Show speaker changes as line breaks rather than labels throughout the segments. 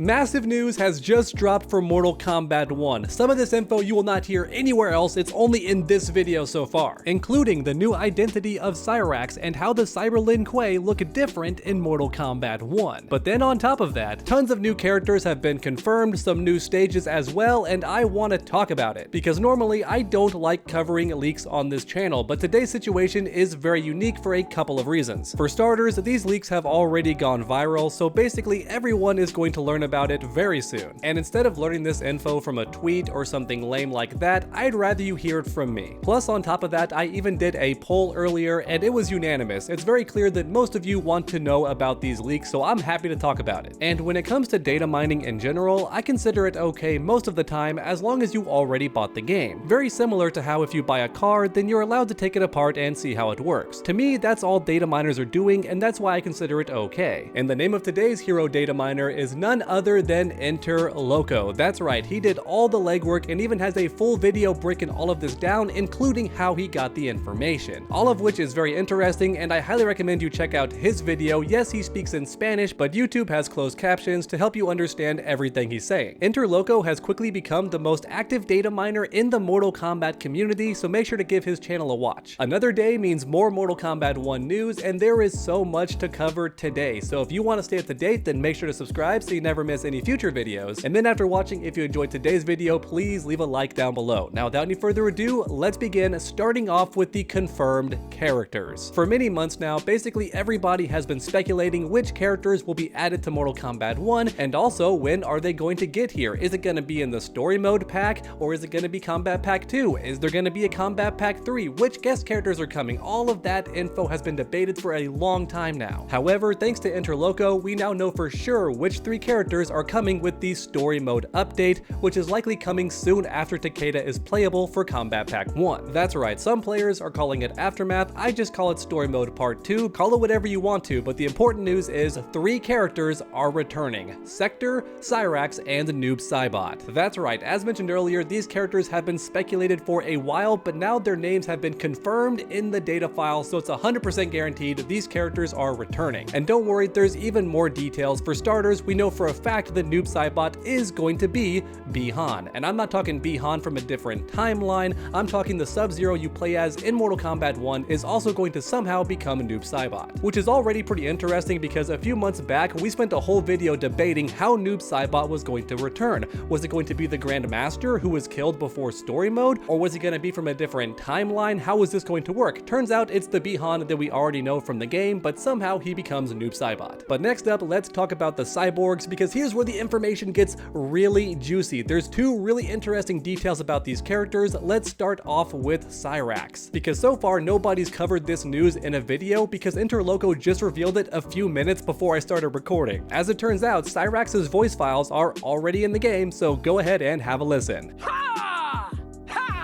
Massive news has just dropped for Mortal Kombat 1. Some of this info you will not hear anywhere else, it's only in this video so far, including the new identity of Cyrax and how the Cyber Lin Kuei look different in Mortal Kombat 1. But then on top of that, tons of new characters have been confirmed, some new stages as well, and I want to talk about it, because normally I don't like covering leaks on this channel, but today's situation is very unique for a couple of reasons. For starters, these leaks have already gone viral, so basically everyone is going to learn about it very soon. And instead of learning this info from a tweet or something lame like that, I'd rather you hear it from me. Plus, on top of that, I even did a poll earlier and it was unanimous. It's very clear that most of you want to know about these leaks, so I'm happy to talk about it. And when it comes to data mining in general, I consider it okay most of the time as long as you already bought the game. Very similar to how if you buy a car, then you're allowed to take it apart and see how it works. To me, that's all data miners are doing, and that's why I consider it okay. And the name of today's hero data miner is none other than Enter Loco. That's right, he did all the legwork and even has a full video breaking all of this down, including how he got the information. All of which is very interesting, and I highly recommend you check out his video. Yes, he speaks in Spanish, but YouTube has closed captions to help you understand everything he's saying. Enter Loco has quickly become the most active data miner in the Mortal Kombat community, so make sure to give his channel a watch. Another day means more Mortal Kombat 1 news, and there is so much to cover today. So if you want to stay up to date, then make sure to subscribe so you never miss any future videos. And then after watching, if you enjoyed today's video, please leave a like down below. Now, without any further ado, let's begin, starting off with the confirmed characters. For many months now, basically everybody has been speculating which characters will be added to Mortal Kombat 1, and also when are they going to get here? Is it going to be in the story mode pack, or is it going to be Combat Pack 2? Is there going to be a Combat Pack 3? Which guest characters are coming? All of that info has been debated for a long time now. However, thanks to Enter Loco, we now know for sure which 3 characters are coming with the story mode update, which is likely coming soon after Takeda is playable for Combat Pack 1. That's right, some players are calling it Aftermath, I just call it story mode part 2, call it whatever you want to, but the important news is 3 characters are returning: Sektor, Cyrax, and Noob Saibot. That's right, as mentioned earlier, these characters have been speculated for a while, but now their names have been confirmed in the data file, so it's 100% guaranteed these characters are returning. And don't worry, there's even more details. For starters, we know for a fact that Noob Saibot is going to be Bi-Han. And I'm not talking Bi-Han from a different timeline, I'm talking the Sub-Zero you play as in Mortal Kombat 1 is also going to somehow become Noob Saibot. Which is already pretty interesting because a few months back, we spent a whole video debating how Noob Saibot was going to return. Was it going to be the Grand Master who was killed before story mode? Or was it going to be from a different timeline? How was this going to work? Turns out it's the Bi-Han that we already know from the game, but somehow he becomes Noob Saibot. But next up, let's talk about the cyborgs, because here's where the information gets really juicy. There's 2 really interesting details about these characters. Let's start off with Cyrax, because so far nobody's covered this news in a video because Enter Loco just revealed it a few minutes before I started recording. As it turns out, Cyrax's voice files are already in the game, so go ahead and have a listen.
Ha! Ha!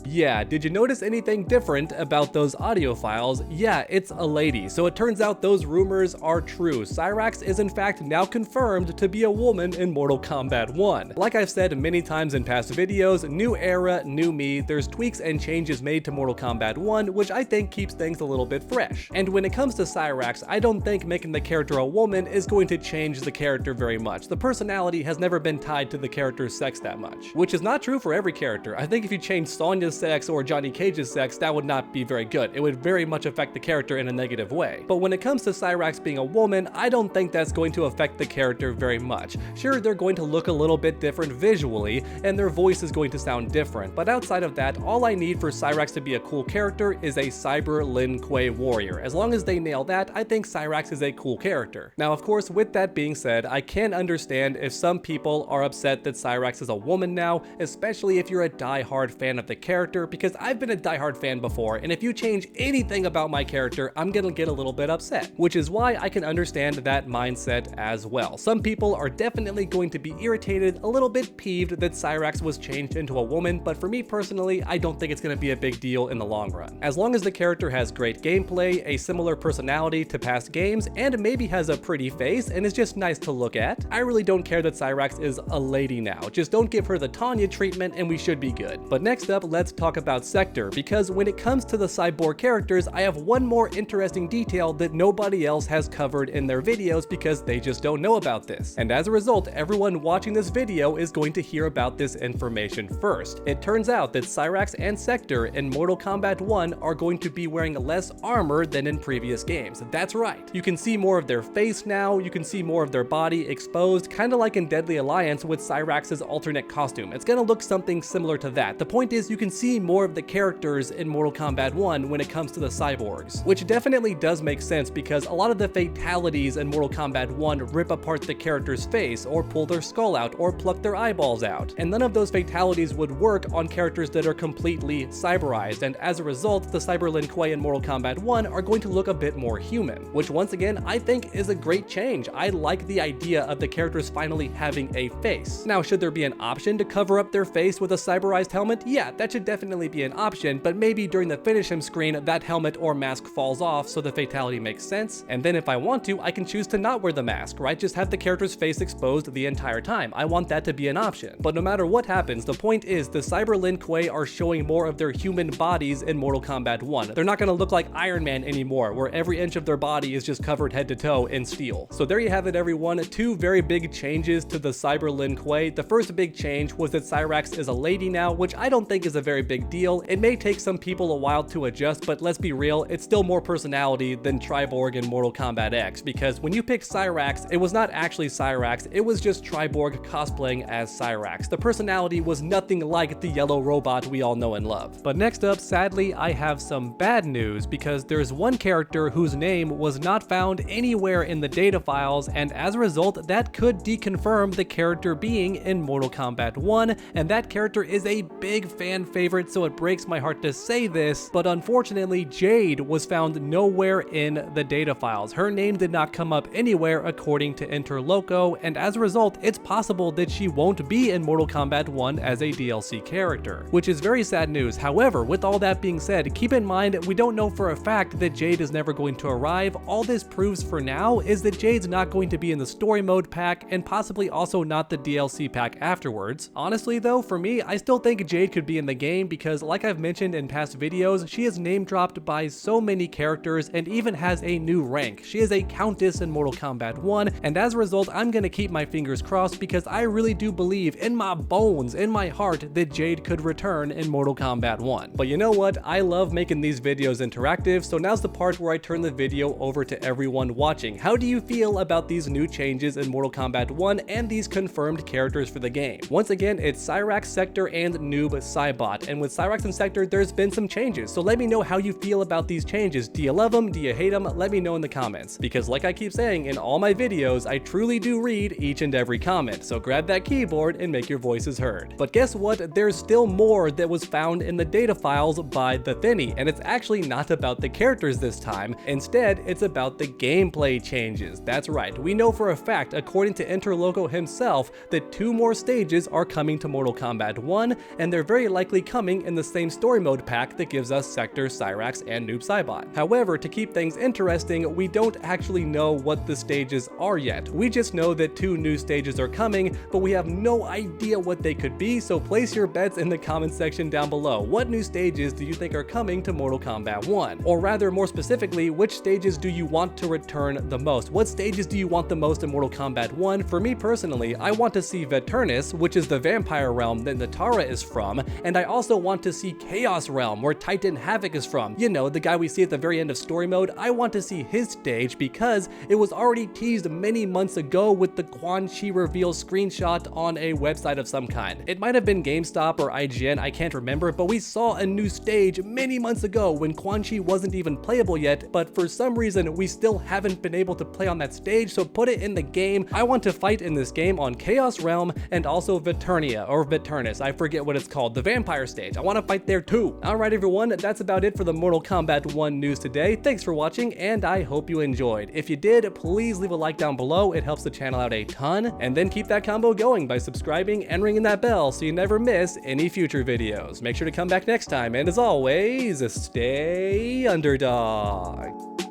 Yeah, did you notice anything different about those audio files? Yeah, it's a lady. So it turns out those rumors are true. Cyrax is in fact now confirmed to be a woman in Mortal Kombat 1. Like I've said many times in past videos, new era, new me, there's tweaks and changes made to Mortal Kombat 1, which I think keeps things a little bit fresh. And when it comes to Cyrax, I don't think making the character a woman is going to change the character very much. The personality has never been tied to the character's sex that much, which is not true for every character. I think if you change Sonya's sex or Johnny Cage's sex, that would not be very good. It would very much affect the character in a negative way. But when it comes to Cyrax being a woman, I don't think that's going to affect the character very much. Sure, they're going to look a little bit different visually, and their voice is going to sound different, but outside of that, all I need for Cyrax to be a cool character is a Cyber Lin Kuei warrior. As long as they nail that, I think Cyrax is a cool character. Now, of course, with that being said, I can understand if some people are upset that Cyrax is a woman now, especially if you're a die-hard fan of the character, because I've been a die-hard fan before, and if you change anything about my character, I'm gonna get a little bit upset, which is why I can understand that mindset as well. Some people are definitely going to be irritated, a little bit peeved that Cyrax was changed into a woman, but for me personally, I don't think it's gonna be a big deal in the long run. As long as the character has great gameplay, a similar personality to past games, and maybe has a pretty face and is just nice to look at, I really don't care that Cyrax is a lady now. Just don't give her the Tanya treatment and we should be good. But next up, let's to talk about Sektor, because when it comes to the cyborg characters, I have one more interesting detail that nobody else has covered in their videos because they just don't know about this. And as a result, everyone watching this video is going to hear about this information first. It turns out that Cyrax and Sektor in Mortal Kombat 1 are going to be wearing less armor than in previous games. That's right. You can see more of their face now, you can see more of their body exposed, kind of like in Deadly Alliance with Cyrax's alternate costume. It's gonna look something similar to that. The point is, you can see more of the characters in Mortal Kombat 1 when it comes to the cyborgs, which definitely does make sense because a lot of the fatalities in Mortal Kombat 1 rip apart the character's face, or pull their skull out, or pluck their eyeballs out, and none of those fatalities would work on characters that are completely cyberized, and as a result, the Cyber Lin Kuei in Mortal Kombat 1 are going to look a bit more human, which once again, I think is a great change. I like the idea of the characters finally having a face. Now, should there be an option to cover up their face with a cyberized helmet? Yeah, that should definitely be an option, but maybe during the finish him screen, that helmet or mask falls off so the fatality makes sense, and then if I want to, I can choose to not wear the mask, right? Just have the character's face exposed the entire time. I want that to be an option. But no matter what happens, the point is the Cyber Lin Kuei are showing more of their human bodies in Mortal Kombat 1. They're not gonna look like Iron Man anymore, where every inch of their body is just covered head to toe in steel. So there you have it, everyone. Two very big changes to the Cyber Lin Kuei. The first big change was that Cyrax is a lady now, which I don't think is a very big deal. It may take some people a while to adjust, but let's be real, it's still more personality than Triborg in Mortal Kombat X, because when you picked Cyrax, it was not actually Cyrax, it was just Triborg cosplaying as Cyrax. The personality was nothing like the yellow robot we all know and love. But next up, sadly, I have some bad news, because there's one character whose name was not found anywhere in the data files, and as a result, that could deconfirm the character being in Mortal Kombat 1, and that character is a big fan favorite, so it breaks my heart to say this, but unfortunately, Jade was found nowhere in the data files. Her name did not come up anywhere according to Interloco, and as a result, it's possible that she won't be in Mortal Kombat 1 as a DLC character, which is very sad news. However, with all that being said, keep in mind we don't know for a fact that Jade is never going to arrive. All this proves for now is that Jade's not going to be in the story mode pack, and possibly also not the DLC pack afterwards. Honestly though, for me, I still think Jade could be in the game because, like I've mentioned in past videos, she is name dropped by so many characters and even has a new rank. She is a Countess in Mortal Kombat 1, and as a result, I'm gonna keep my fingers crossed because I really do believe in my bones, in my heart, that Jade could return in Mortal Kombat 1. But you know what? I love making these videos interactive, so now's the part where I turn the video over to everyone watching. How do you feel about these new changes in Mortal Kombat 1 and these confirmed characters for the game? Once again, it's Cyrax, Sektor, and Noob Saibot, and with Cyrax and Sektor, there's been some changes, so let me know how you feel about these changes. Do you love them? Do you hate them? Let me know in the comments, because like I keep saying in all my videos, I truly do read each and every comment, so grab that keyboard and make your voices heard. But guess what? There's still more that was found in the data files by the Thinny, and it's actually not about the characters this time. Instead, it's about the gameplay changes. That's right, we know for a fact, according to Interloco himself, that 2 more stages are coming to Mortal Kombat 1, and they're very likely coming in the same story mode pack that gives us Sektor, Cyrax, and Noob Saibot. However, to keep things interesting, we don't actually know what the stages are yet. We just know that 2 new stages are coming, but we have no idea what they could be, so place your bets in the comment section down below. What new stages do you think are coming to Mortal Kombat 1? Or rather, more specifically, which stages do you want to return the most? What stages do you want the most in Mortal Kombat 1? For me personally, I want to see Veternus, which is the vampire realm that Natara is from, and I also want to see Chaos Realm, where Titan Havoc is from. You know, the guy we see at the very end of story mode. I want to see his stage because it was already teased many months ago with the Quan Chi reveal screenshot on a website of some kind. It might have been GameStop or IGN, I can't remember, but we saw a new stage many months ago when Quan Chi wasn't even playable yet, but for some reason we still haven't been able to play on that stage, so put it in the game. I want to fight in this game on Chaos Realm and also Veternia, or Veternus, I forget what it's called, the vampire stage. I want to fight there too. Alright everyone, that's about it for the Mortal Kombat 1 news today. Thanks for watching, and I hope you enjoyed. If you did, please leave a like down below, it helps the channel out a ton, and then keep that combo going by subscribing and ringing that bell so you never miss any future videos. Make sure to come back next time, and as always, stay underdog.